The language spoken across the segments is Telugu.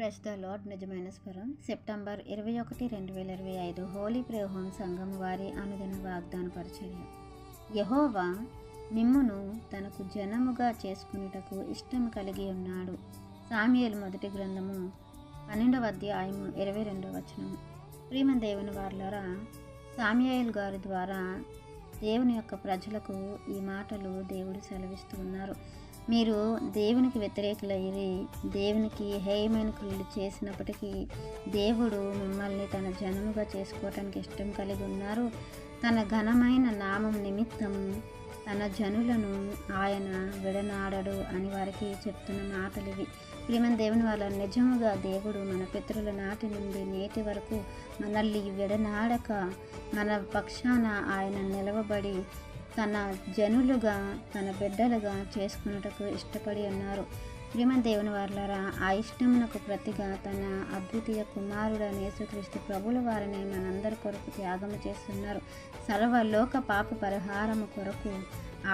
Press the lord. నిజమైన స్వరం. సెప్టెంబర్ 21, 2025 హోలీ ప్రేయర్ హోమ్ సంఘం వారి అనుదిన వాగ్దాన పరిచర్య. యెహోవా మిమ్మును తనకు జనముగా చేసుకునేటకు ఇష్టం కలిగి ఉన్నాడు. సామ్యుయేలు మొదటి గ్రంథము 12వ అధ్యాయము 22వ వచనము. ప్రియమైన దేవుని వారలారా, సామ్యుయేలు గారి ద్వారా దేవుని యొక్క ప్రజలకు ఈ మాటలు దేవుడు సెలవిస్తూ ఉన్నారు. మీరు దేవునికి వ్యతిరేకులయ్యి దేవునికి హేయమైన క్రియలు చేసినప్పటికీ దేవుడు మిమ్మల్ని తన జనముగా చేసుకోవటానికి ఇష్టం కలిగి ఉన్నారు. తన ఘనమైన నామం నిమిత్తము తన జనులను ఆయన విడనాడడు అని వారికి చెప్తున్న మాటలు ఇవి. ప్రియమైన దేవుని వాళ్ళ నిజముగా దేవుడు మన పితరుల నాటి నుండి నేటి వరకు మనల్ని విడనాడక మన పక్షాన ఆయన నిలవబడి తన జనులుగా తన బిడ్డలుగా చేసుకున్నటకు ఇష్టపడి ఉన్నారు. ప్రియమైన దేవుని వారలారా, ఆ ఇష్టమునకు ప్రతిగా తన అద్వితీయ కుమారుడైన యేసుక్రీస్తు ప్రభుల వారిని మనందరి కొరకు త్యాగము చేస్తున్నారు. సర్వలోక పాప పరిహారము కొరకు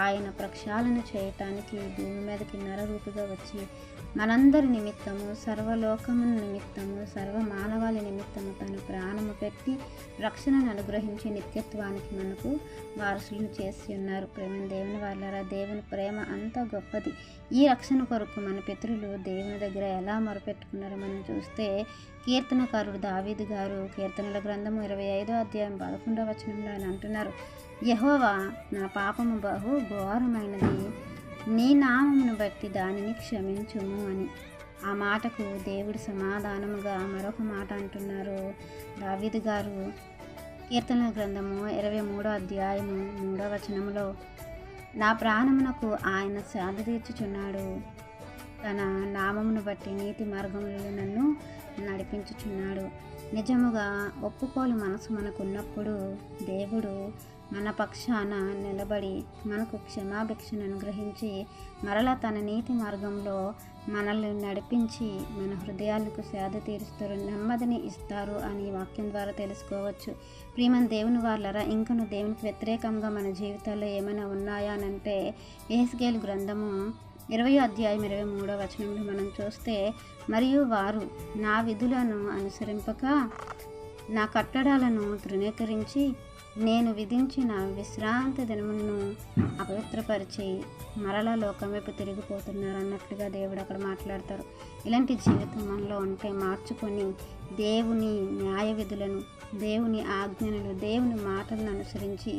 ఆయన ప్రక్షాళన చేయటానికి భూమి మీదకి నరరూపిగా వచ్చి మనందరి నిమిత్తము, సర్వలోకము నిమిత్తము, సర్వ మానవాళి నిమిత్తము తన ప్రాణము పెట్టి రక్షణను అనుగ్రహించి నిత్యత్వానికి మనకు వారసులను చేసి ఉన్నారు. ప్రేమ దేవుని వాళ్ళరా, దేవుని ప్రేమ అంత గొప్పది. ఈ రక్షణ కొరకు మన పితరులు దేవుని దగ్గర ఎలా మొరపెట్టుకున్నారో మనం చూస్తే, కీర్తనకారుడు దావీదు గారు కీర్తనల గ్రంథము 25వ అధ్యాయం 11వ వచనంలో ఆయన అంటున్నారు, యెహోవా నా పాపము బహు ఘోరమైనది, నీ నామమును బట్టి దానిని క్షమించుము అని. ఆ మాటకు దేవుడు సమాధానముగా మరొక మాట అంటున్నారు దావీదు గారు కీర్తనల గ్రంథము 23వ అధ్యాయము 3వ వచనములో, నా ప్రాణమునకు ఆయన సేద తీర్చుచున్నాడు, తన నామమును బట్టి నీతి మార్గములలో నన్ను నడిపించుచున్నాడు. నిజముగా ఒప్పుకోలు మనసు మనకున్నప్పుడు దేవుడు మన పక్షాన నిలబడి మనకు క్షమాభిక్షను అనుగ్రహించి మరలా తన నీతి మార్గంలో మనల్ని నడిపించి మన హృదయాలకు సేద తీరుస్తారు, నెమ్మదిని ఇస్తారు అని వాక్యం ద్వారా తెలుసుకోవచ్చు. ప్రియమైన దేవుని వాళ్ళరా, ఇంకను దేవునికి వ్యతిరేకంగా మన జీవితాల్లో ఏమైనా ఉన్నాయా అని అంటే, యెహెజ్కేలు గ్రంథము 20వ అధ్యాయం 23వ వచనంలో మనం చూస్తే, మరియు వారు నా విధులను అనుసరింపక నా కట్టడాలను తృణీకరించి నేను విధించిన విశ్రాంతి దినములను అపవిత్రపరిచి మరలా లోకం వైపు తిరిగిపోతున్నారు అన్నట్లుగా దేవుడు అక్కడ మాట్లాడతారు. ఇలాంటి జీవితం మనలో ఉంటే మార్చుకొని దేవుని న్యాయ విధులను, దేవుని ఆజ్ఞలను, దేవుని మాటలను అనుసరించి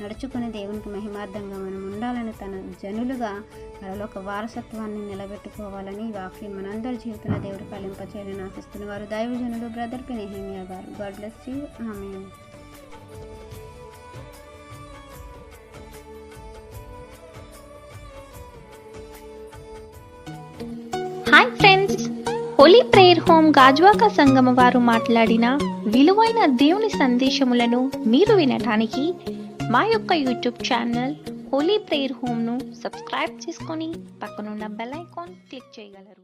నడుచుకుని దేవునికి మహిమార్థంగా మనం ఉండాలని, తన జనులుగా పరలోక వారసత్వాన్ని నిలబెట్టుకోవాలని ఈ వాక్యం మనందరి జీవితంలో దేవుడు ఫలింపచేయాలని ఆశిస్తున్న వారు దైవజనులు బ్రదర్ పి. నెహెమియా గారు. God bless you. Amen. Hi friends, Holi prayer home Gajuwaka సంగమ వారు మాట్లాడిన విలువైన దేవుని సందేశములను మీరు వినటానికి మా యొక్క యూట్యూబ్ ఛానల్ హోలీ ప్రేయర్ హోమ్ను సబ్స్క్రైబ్ చేసుకొని పక్కనున్న బెల్ ఐకాన్ క్లిక్ చేయగలరు.